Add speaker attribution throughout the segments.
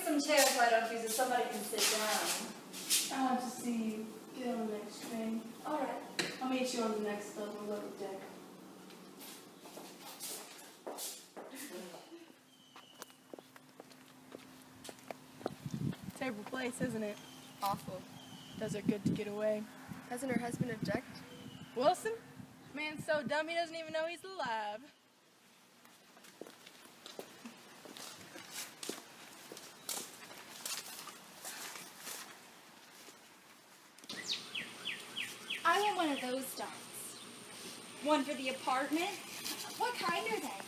Speaker 1: some chairs, why don't you, so somebody can sit down?
Speaker 2: I want to see you get on the next train.
Speaker 1: All right.
Speaker 2: I'll meet you on the next level of the deck. Terrible place, isn't it?
Speaker 3: Awful.
Speaker 2: Does her good to get away.
Speaker 3: Doesn't her husband object?
Speaker 2: Wilson? Man's so dumb he doesn't even know he's alive.
Speaker 4: I want one of those dogs. One for the apartment? What kind are they?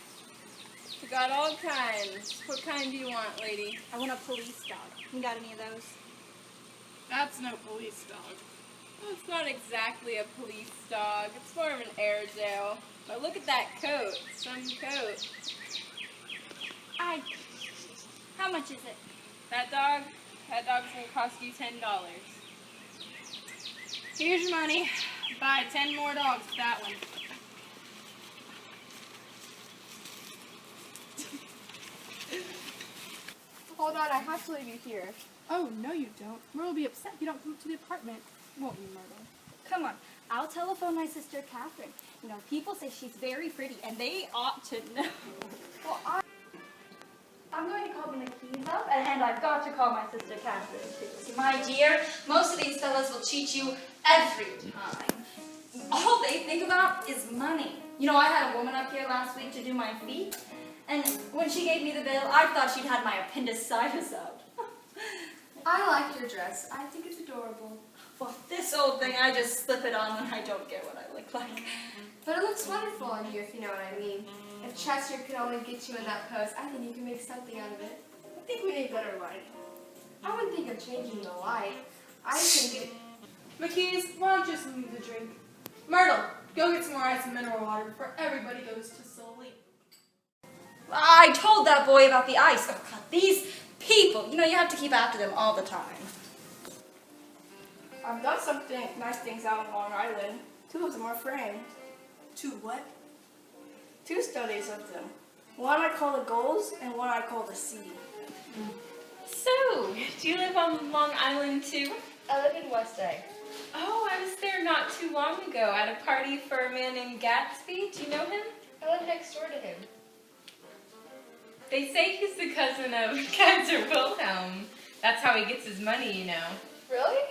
Speaker 3: We got all kinds. What kind do you want, lady?
Speaker 4: I want a police dog. You got any of those?
Speaker 2: That's no police dog.
Speaker 3: Well, it's not exactly a police dog. It's more of an Airedale. But look at that coat. Some coat.
Speaker 4: How much is it?
Speaker 3: That dog's gonna cost you $10.
Speaker 2: Here's your money. Buy 10 more dogs with that one.
Speaker 3: Hold on, I have to leave you here.
Speaker 2: Oh, no you don't. Myrtle will be upset if you don't come up to the apartment. Won't you, Myrtle?
Speaker 4: Come on. I'll telephone my sister Catherine. You know, people say she's very pretty, and they ought to know. Well, I'm going to call the McKees up, and I've got to call my sister Catherine, too.
Speaker 1: See, my dear, most of these fellas will cheat you every time. All they think about is money. You know, I had a woman up here last week to do my feet, and when she gave me the bill, I thought she'd had my appendicitis out.
Speaker 3: I like your dress. I think it's adorable.
Speaker 1: Well, this old thing, I just slip it on when I don't get what I look like.
Speaker 3: But it looks wonderful on you, if you know what I mean. If Chester could only get you in that pose, I think you can make something out of it. I think we need better lighting. I wouldn't think of changing the light. I think it...
Speaker 2: McKees, why don't you just leave the drink? Myrtle, go get some more ice and mineral water before everybody goes to sleep.
Speaker 1: I told that boy about the ice. Oh, God, these people, you know, you have to keep after them all the time.
Speaker 2: I've done some nice things out on Long Island. 2 of them are framed. 2 what? 2 studies of them. One I call the Gulls and one I call the Sea.
Speaker 3: So, do you live on Long Island too?
Speaker 5: I live in West Egg.
Speaker 3: Oh, I was there not too long ago at a party for a man named Gatsby. Do you know him?
Speaker 5: I live next door to him.
Speaker 3: They say he's the cousin of Kaiser Wilhelm. That's how he gets his money, you know.
Speaker 5: Really?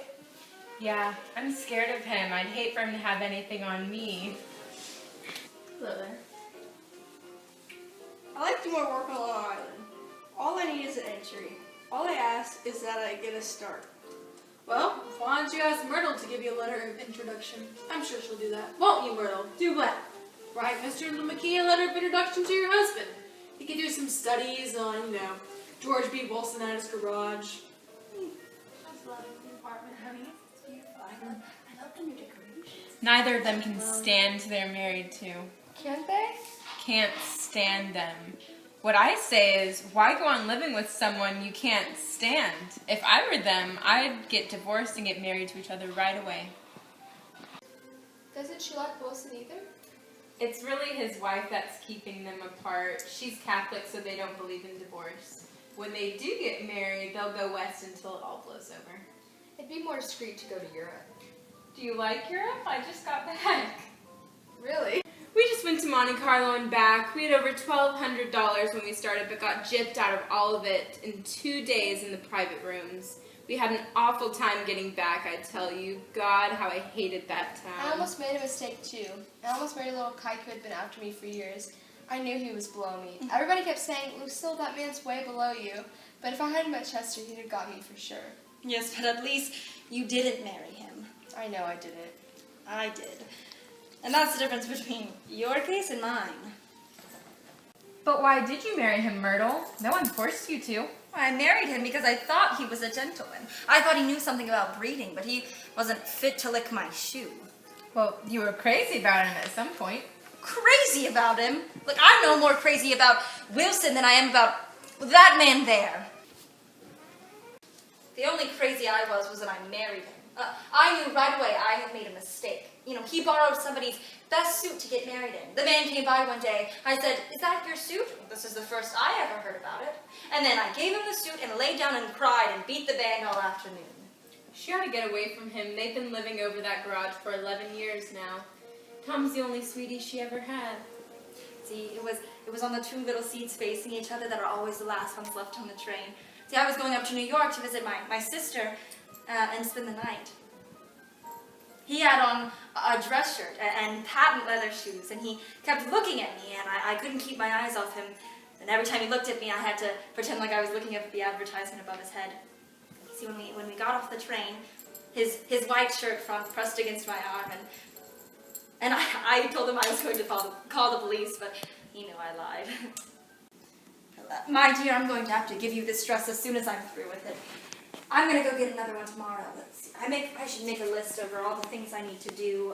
Speaker 3: Yeah, I'm scared of him. I'd hate for him to have anything on me.
Speaker 2: Hello there. I like to do more work on Long Island. All I need is an entry. All I ask is that I get a start. Well, why don't you ask Myrtle to give you a letter of introduction? I'm sure she'll do that. Won't you, Myrtle? Do what? Write Mr. McKee a letter of introduction to your husband. He can do some studies on, you know, George B. Wilson at his garage. I just love the apartment, honey. It's beautiful. I love the new decorations.
Speaker 3: Neither of them can stand who they're married to.
Speaker 5: Can't they?
Speaker 3: Can't stand them. What I say is, why go on living with someone you can't stand? If I were them, I'd get divorced and get married to each other right away.
Speaker 5: Doesn't she like Wilson either?
Speaker 3: It's really his wife that's keeping them apart. She's Catholic, so they don't believe in divorce. When they do get married, they'll go west until it all blows over.
Speaker 5: It'd be more discreet to go to Europe.
Speaker 3: Do you like Europe? I just got back.
Speaker 5: Really?
Speaker 3: We just went to Monte Carlo and back. We had over $1,200 when we started, but got gypped out of all of it in 2 days in the private rooms. We had an awful time getting back, I tell you. God, how I hated that town.
Speaker 5: I almost made a mistake too. I almost married a little kike who had been after me for years. I knew he was below me. Everybody kept saying, Lucille, that man's way below you. But if I hadn't met Chester, he'd have got me for sure.
Speaker 1: Yes, but at least you didn't marry him.
Speaker 5: I know I didn't.
Speaker 1: I did. And that's the difference between your case and mine.
Speaker 3: But why did you marry him, Myrtle? No one forced you to.
Speaker 1: I married him because I thought he was a gentleman. I thought he knew something about breeding, but he wasn't fit to lick my shoe.
Speaker 3: Well, you were crazy about him at some point.
Speaker 1: Crazy about him? Look, I'm no more crazy about Wilson than I am about that man there. The only crazy I was when I married him. I knew right away I had made a mistake. You know, he borrowed somebody's best suit to get married in. The man came by one day. I said, "Is that your suit?" Well, this is the first I ever heard about it. And then I gave him the suit and laid down and cried and beat the band all afternoon.
Speaker 3: She ought to get away from him. They've been living over that garage for 11 years now. Tom's the only sweetie she ever had.
Speaker 1: See, it was on the two little seats facing each other that are always the last ones left on the train. See, I was going up to New York to visit my sister and spend the night. He had on a dress shirt and patent leather shoes, and he kept looking at me, and I couldn't keep my eyes off him. And every time he looked at me, I had to pretend like I was looking up at the advertisement above his head. See, when we got off the train, his white shirt front pressed against my arm, and I told him I was going to call the police, but he knew I lied. My dear, I'm going to have to give you this dress as soon as I'm through with it. I'm going to go get another one tomorrow. Let's see. I should make a list over all the things I need to do.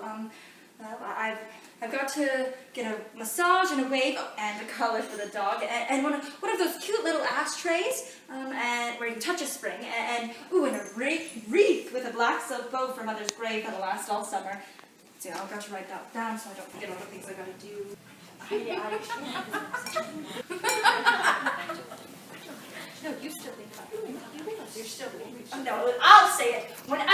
Speaker 1: I've got to get a massage and a wave and a collar for the dog and one of those cute little ashtrays and where you can touch a spring and a wreath with a black silk bow for Mother's grave that'll last all summer. See, I've got to write that down so I don't forget all the things I got to do. No, you still think about it. You realize you're still. Oh no, I'll say it. Whenever